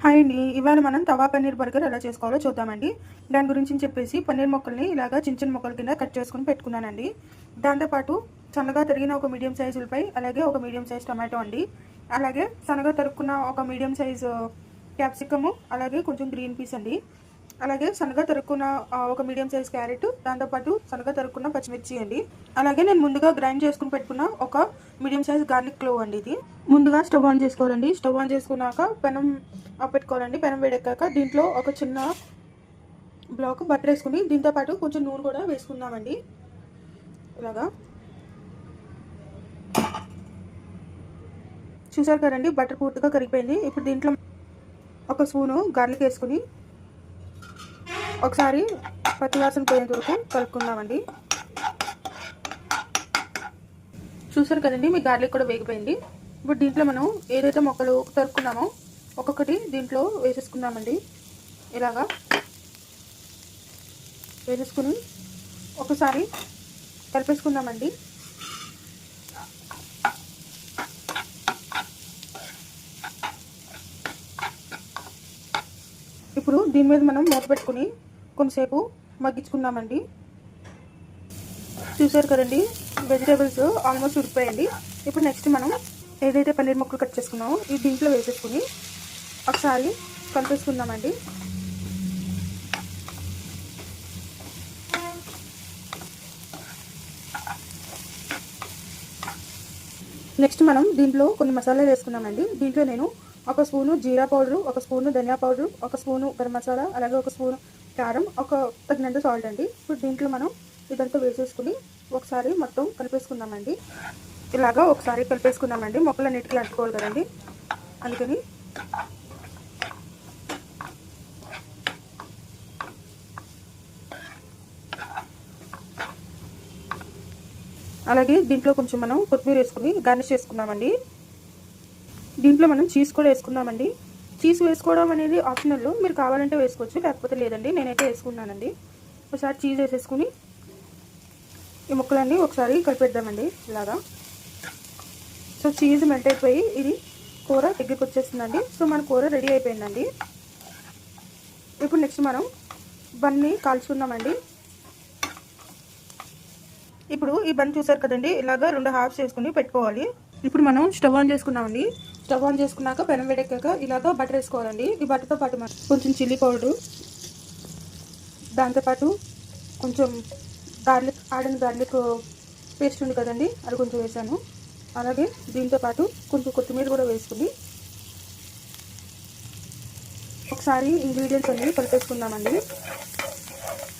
Hi అండి. ఇవాళ మనం తవా పన్నీర్ బర్గర్ ఎలా చేసుకోవాలో చూద్దామండి. దాని గురించి చెప్పేసి పన్నీర్ ముక్కల్ని ఇలాగా చిన్న చిన్న ముక్కల కింద కట్ చేసుకుని పెట్టుకున్నానండి. దాంతోపాటు సన్నగా తరిగిన ఒక మీడియం సైజు ఉల్లిపాయ, అలాగే ఒక మీడియం సైజ్ టమాటో అండి, అలాగే సన్నగా తరుక్కున్న ఒక మీడియం సైజు క్యాప్సికము, అలాగే కొంచెం గ్రీన్ పీస్ అండి, అలాగే సన్నగా తరుక్కున్న ఒక మీడియం సైజ్ క్యారెట్, దాంతోపాటు సన్నగా తరుక్కున్న పచ్చిమిర్చి అండి, అలాగే నేను ముందుగా గ్రైండ్ చేసుకుని పెట్టుకున్న ఒక మీడియం సైజ్ గార్లిక్ క్లోవ్ అండి. ఇది ముందుగా స్టవ్ ఆన్ చేసుకోవాలండి. స్టవ్ ఆన్ చేసుకున్నాక పెనం పెట్టుకోవాలండి. పెనం వేడెక్కాక దీంట్లో ఒక చిన్న బ్లాక్ బటర్ వేసుకుని దీంతోపాటు కొంచెం నూనె కూడా వేసుకుందామండి. ఇలాగా చూసారు కదండి, బటర్ పూర్తిగా కరిగిపోయింది. ఇప్పుడు దీంట్లో ఒక స్పూను గార్లిక్ వేసుకుని ఒకసారి పచ్చివాసన పోయేంత వరకు కలుపుకుందామండి. చూసారు కదండి, మీ గార్లిక్ కూడా వేగిపోయింది. ఇప్పుడు దీంట్లో మనం ఏదైతే మొక్కలు తరుక్కున్నామో ఒక్కొక్కటి దీంట్లో వేసేసుకుందామండి. ఇలాగా వేసేసుకుని ఒకసారి కలిపేసుకుందామండి. ఇప్పుడు దీని మీద మనం మూత పెట్టుకుని కొంతసేపు మగ్గించుకుందామండి. చూసారు కదండి, వెజిటేబుల్స్ ఆల్మోస్ట్ ఉడికిపోయండి. ఇప్పుడు నెక్స్ట్ మనం ఏదైతే పన్నీర్ ముక్కలు కట్ చేసుకున్నామో ఈ దీంట్లో వేసేసుకుని ఒకసారి కలిపేసుకుందామండి. నెక్స్ట్ మనం దీంట్లో కొన్ని మసాలాలు వేసుకున్నామండి. దీంట్లో నేను ఒక స్పూను జీరా పౌడరు, ఒక స్పూను ధనియా పౌడరు, ఒక స్పూను గరం మసాలా, అలాగే ఒక స్పూను కారం, ఒక తగినంత సాల్ట్ అండి. ఇప్పుడు దీంట్లో మనం ఇదంతా వేసేసుకుని ఒకసారి మొత్తం కలిపేసుకుందామండి. ఇలాగా ఒకసారి కలిపేసుకుందామండి. మొక్కలన్నిటికీ అంటుకోవాలి కదండి, అందుకని అలాగే దీంట్లో కొంచెం మనం కొత్తిమీర వేసుకుని గార్నిష్ చేసుకుందామండి. దీంట్లో మనం చీజ్ కూడా వేసుకుందామండి. చీజ్ వేసుకోవడం అనేది ఆప్షనల్, మీరు కావాలంటే వేసుకోవచ్చు, లేకపోతే లేదండి. నేనైతే వేసుకున్నానండి. ఒకసారి చీజ్ వేసేసుకుని ఈ ముక్కలన్నీ ఒకసారి కలిపేద్దామండి. ఇలాగా సో చీజ్ మెల్ట్ అయిపోయి ఇది కూర దగ్గరికి వచ్చేస్తుందండి. సో మన కూర రెడీ అయిపోయిందండి. ఇప్పుడు నెక్స్ట్ మనం బన్ని కాల్చుకుందామండి. ఇప్పుడు ఈ బన్ చూసారు కదండి, ఇలాగా 2 హాఫ్స్ చేసుకుని పెట్టుకోవాలి. ఇప్పుడు మనం స్టవ్ ఆన్ చేసుకున్నామండి. స్టవ్ ఆన్ చేసుకున్నాక పెనం వేడెక్కాక ఇలాగా బటర్ వేసుకోవాలండి. ఈ బటర్తో పాటు మనం కొంచెం చిల్లీ పౌడరు, దాంతోపాటు కొంచెం ఆడిన గార్లిక్ పేస్ట్ ఉంది కదండి, అది కొంచెం వేసాను. అలాగే దీంతోపాటు కొంచెం కొత్తిమీర కూడా వేసుకుని ఒకసారి ఇంగ్రీడియంట్స్ అన్ని కలిపేసుకుందామండి.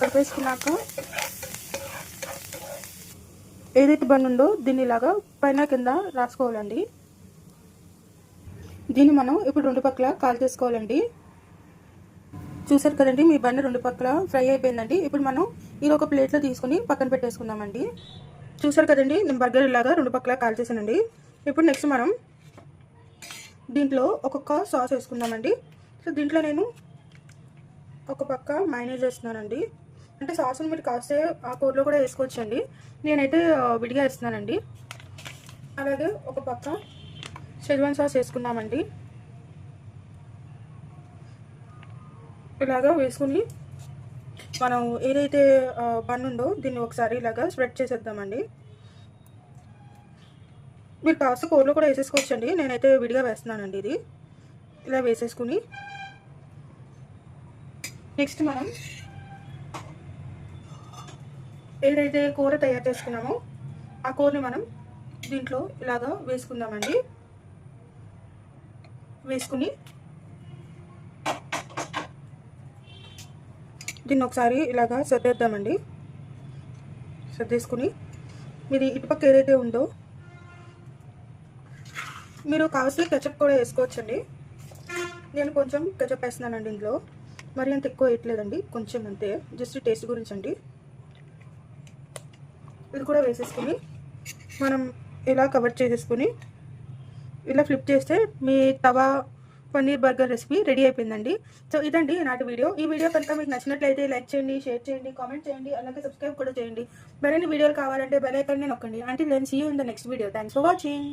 కలిపేసుకున్నాక ఏదైతే బన్ ఉందో దీన్ని ఇలాగా పైన కింద రాసుకోవాలండి. దీన్ని మనం ఇప్పుడు 2 పక్కల కాల్ చేసుకోవాలండి. చూసారు కదండి, మీ బన్ 2 పక్కల ఫ్రై అయిపోయిందండి. ఇప్పుడు మనం ఇది ఒక ప్లేట్లో తీసుకుని పక్కన పెట్టేసుకుందామండి. చూసారు కదండి, నేను బర్గర్ ఇలాగా 2 పక్కల కాల్ చేశానండి. ఇప్పుడు నెక్స్ట్ మనం దీంట్లో ఒక్కొక్క సాస్ వేసుకుందామండి. సో దీంట్లో నేను ఒక పక్క మైనస్ వేస్తున్నానండి. అంటే సాస్ని మీరు కాస్తే ఆ కూరలో కూడా వేసుకోవచ్చండి, నేనైతే విడిగా వేస్తున్నానండి. అలాగే ఒక పక్క షెజ్వాన్ సాస్ వేసుకున్నామండి. ఇలాగా వేసుకుని మనం ఏదైతే బన్ ఉందో దీన్ని ఒకసారి ఇలాగా స్ప్రెడ్ చేసేద్దామండి. మీరు కాస్త కూరలో కూడా వేసేసుకోవచ్చండి, నేనైతే విడిగా వేస్తున్నానండి. ఇది ఇలా వేసేసుకుని నెక్స్ట్ మనం ఏదైతే కూర తయారు చేసుకున్నామో ఆ కూరని మనం దీంట్లో ఇలాగా వేసుకుందామండి. వేసుకుని దీన్ని ఒకసారి ఇలాగా సర్దేద్దామండి. సర్దేసుకుని మీది ఇటుపక్క ఏదైతే ఉందో మీరు కావాల్సిన కెచప్ కూడా వేసుకోవచ్చండి. నేను కొంచెం కెచప్ వేస్తున్నానండి. ఇందులో మరి అంత ఎక్కువ వేయట్లేదండి, కొంచెం అంతే, జస్ట్ టేస్ట్ గురించి అండి. ఇది కూడా వేసేసుకుని మనం ఇలా కవర్ చేసేసుకుని ఇలా ఫ్లిప్ చేస్తే మీ తవా పన్నీర్ బర్గర్ రెసిపీ రెడీ అయిపోయిందండి. సో ఇదండి నాటి వీడియో. ఈ వీడియో కనుక మీకు నచ్చినట్లయితే లైక్ చేయండి, షేర్ చేయండి, కామెంట్ చేయండి, అలాగే సబ్స్క్రైబ్ కూడా చేయండి. మరిన్ని వీడియోలు కావాలంటే బెల్ ఐకాన్ని నొక్కండి. Until then see you in the next video. Thanks for watching.